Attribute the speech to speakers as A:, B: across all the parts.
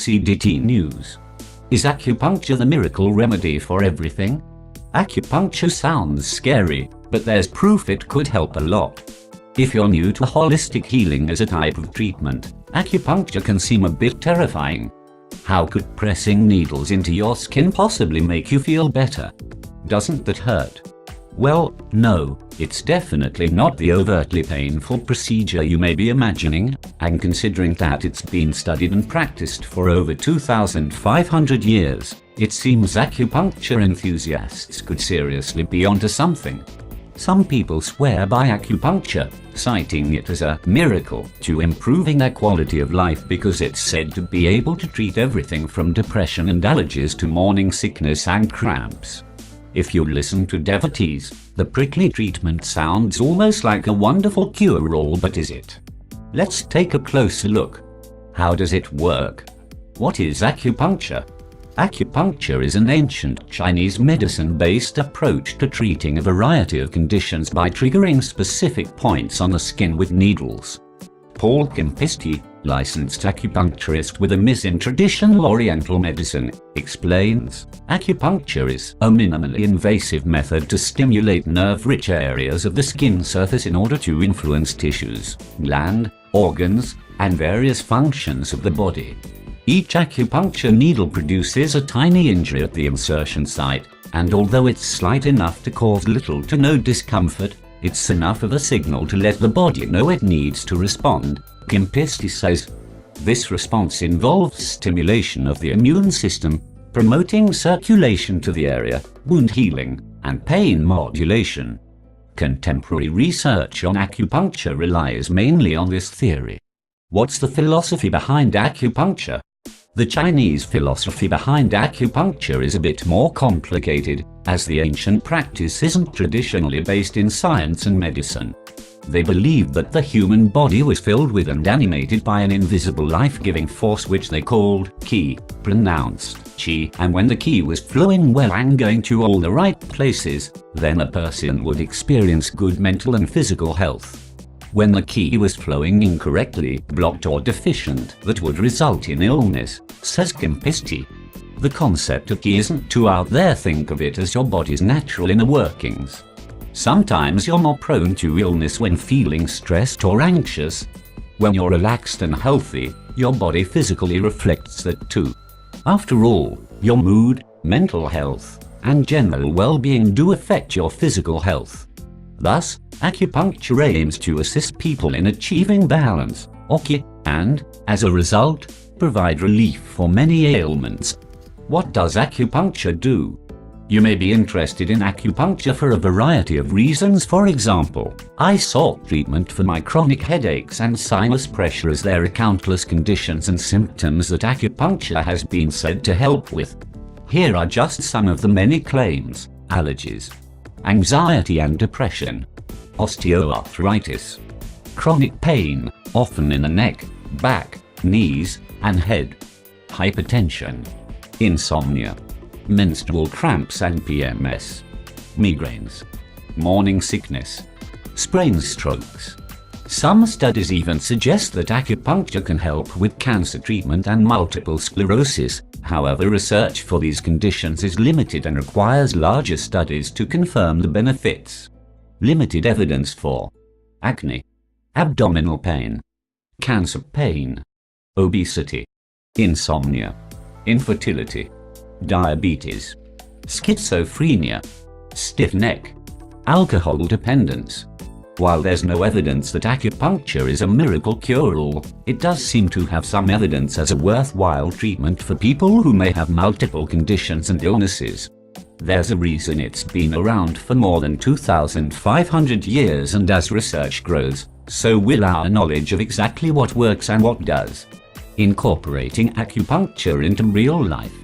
A: CDT News. Is acupuncture the miracle remedy for everything? Acupuncture sounds scary, but there's proof it could help a lot. If you're new to holistic healing as a type of treatment, acupuncture can seem a bit terrifying. How could pressing needles into your skin possibly make you feel better? Doesn't that hurt? Well, no, it's definitely not the overtly painful procedure you may be imagining, and considering that it's been studied and practiced for over 2,500 years, it seems acupuncture enthusiasts could seriously be onto something. Some people swear by acupuncture, citing it as a miracle to improving their quality of life because it's said to be able to treat everything from depression and allergies to morning sickness and cramps. If you listen to devotees, the prickly treatment sounds almost like a wonderful cure-all, but is it? Let's take a closer look. How does it work? What is acupuncture? Acupuncture is an ancient Chinese medicine-based approach to treating a variety of conditions by triggering specific points on the skin with needles. Paul Kempisti, licensed acupuncturist with a MS in traditional Oriental medicine, explains, acupuncture is a minimally invasive method to stimulate nerve-rich areas of the skin surface in order to influence tissues, gland, organs, and various functions of the body. Each acupuncture needle produces a tiny injury at the insertion site, and although it's slight enough to cause little to no discomfort, it's enough of a signal to let the body know it needs to respond, Kempisti says. This response involves stimulation of the immune system, promoting circulation to the area, wound healing, and pain modulation. Contemporary research on acupuncture relies mainly on this theory. What's the philosophy behind acupuncture? The Chinese philosophy behind acupuncture is a bit more complicated, as the ancient practice isn't traditionally based in science and medicine. They believed that the human body was filled with and animated by an invisible life-giving force which they called qi, pronounced qi, and when the qi was flowing well and going to all the right places, then a person would experience good mental and physical health. When the qi was flowing incorrectly, blocked or deficient, that would result in illness, says Kempisti. The concept of qi isn't too out there. Think of it as your body's natural inner workings. Sometimes you're more prone to illness when feeling stressed or anxious. When you're relaxed and healthy, your body physically reflects that too. After all, your mood, mental health, and general well-being do affect your physical health. Thus, acupuncture aims to assist people in achieving balance, or qi, and, as a result, provide relief for many ailments. What does acupuncture do? You may be interested in acupuncture for a variety of reasons. For example, I sought treatment for my chronic headaches and sinus pressure, as there are countless conditions and symptoms that acupuncture has been said to help with. Here are just some of the many claims: allergies, anxiety and depression, osteoarthritis, chronic pain, often in the neck, back, knees, and head, hypertension, insomnia, menstrual cramps and PMS, migraines, morning sickness, sprain strokes. Some studies even suggest that acupuncture can help with cancer treatment and multiple sclerosis. However, research for these conditions is limited and requires larger studies to confirm the benefits. Limited evidence for acne, abdominal pain, cancer pain, obesity, insomnia, infertility, diabetes, schizophrenia, stiff neck, alcohol dependence. While there's no evidence that acupuncture is a miracle cure-all, it does seem to have some evidence as a worthwhile treatment for people who may have multiple conditions and illnesses. There's a reason it's been around for more than 2,500 years, and as research grows, so will our knowledge of exactly what works and what does. Incorporating acupuncture into real life.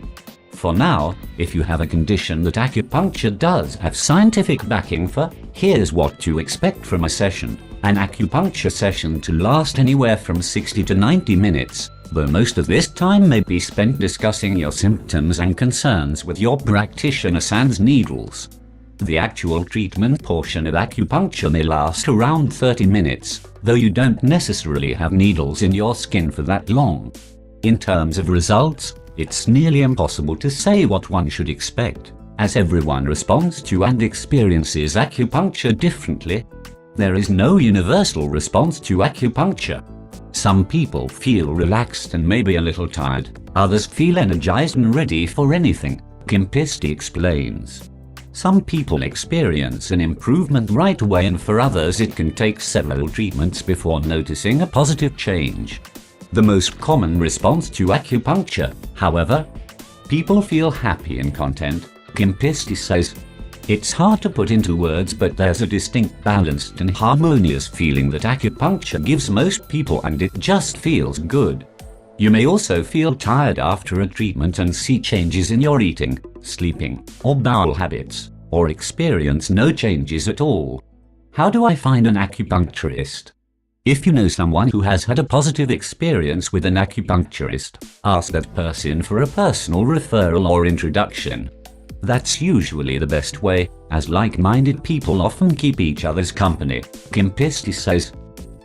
A: For now, if you have a condition that acupuncture does have scientific backing for, here's what to expect from a session. An acupuncture session to last anywhere from 60 to 90 minutes, though most of this time may be spent discussing your symptoms and concerns with your practitioner sans needles. The actual treatment portion of acupuncture may last around 30 minutes, though you don't necessarily have needles in your skin for that long. In terms of results, it's nearly impossible to say what one should expect, as everyone responds to and experiences acupuncture differently. There is no universal response to acupuncture. Some people feel relaxed and maybe a little tired, others feel energized and ready for anything, Kempisty explains. Some people experience an improvement right away, and for others it can take several treatments before noticing a positive change. The most common response to acupuncture, however, people feel happy and content, Kempisty says. It's hard to put into words, but there's a distinct balanced and harmonious feeling that acupuncture gives most people, and it just feels good. You may also feel tired after a treatment and see changes in your eating, sleeping, or bowel habits, or experience no changes at all. How do I find an acupuncturist? If you know someone who has had a positive experience with an acupuncturist, ask that person for a personal referral or introduction. That's usually the best way, as like-minded people often keep each other's company, Kempisty says.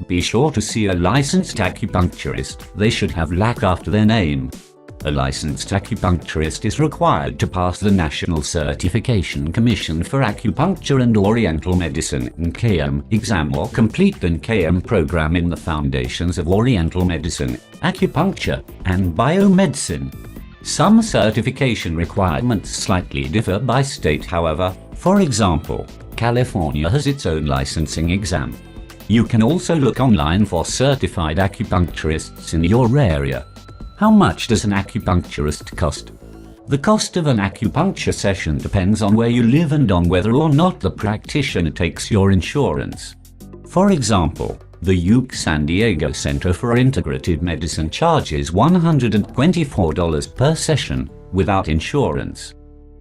A: Be sure to see a licensed acupuncturist. They should have LAC after their name. A licensed acupuncturist is required to pass the National Certification Commission for Acupuncture and Oriental Medicine (NKM) exam or complete the NKM program in the Foundations of Oriental Medicine, Acupuncture, and Biomedicine. Some certification requirements slightly differ by state, however. For example, California has its own licensing exam. You can also look online for certified acupuncturists in your area. How much does an acupuncturist cost? The cost of an acupuncture session depends on where you live and on whether or not the practitioner takes your insurance. For example, the UC San Diego Center for Integrative Medicine charges $124 per session, without insurance.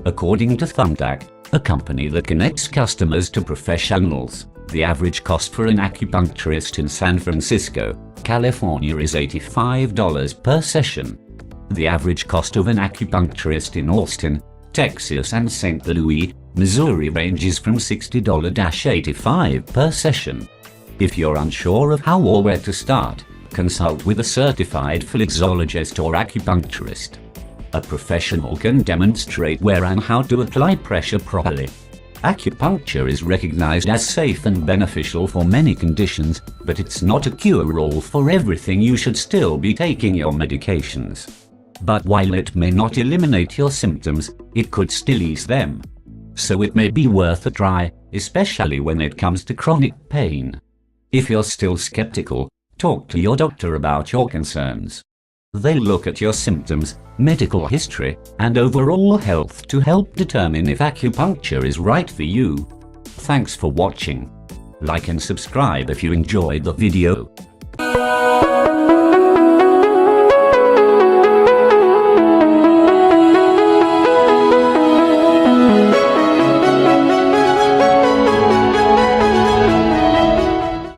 A: According to Thumbtack, a company that connects customers to professionals, the average cost for an acupuncturist in San Francisco, California is $85 per session. The average cost of an acupuncturist in Austin, Texas and St. Louis, Missouri ranges from $60 to $85 per session. If you're unsure of how or where to start, consult with a certified flexologist or acupuncturist. A professional can demonstrate where and how to apply pressure properly. Acupuncture is recognized as safe and beneficial for many conditions, but it's not a cure-all for everything. You should still be taking your medications. But while it may not eliminate your symptoms, it could still ease them. So it may be worth a try, especially when it comes to chronic pain. If you're still skeptical, talk to your doctor about your concerns. They'll look at your symptoms, medical history, and overall health to help determine if acupuncture is right for you. Thanks for watching. Like and subscribe if you enjoyed the video.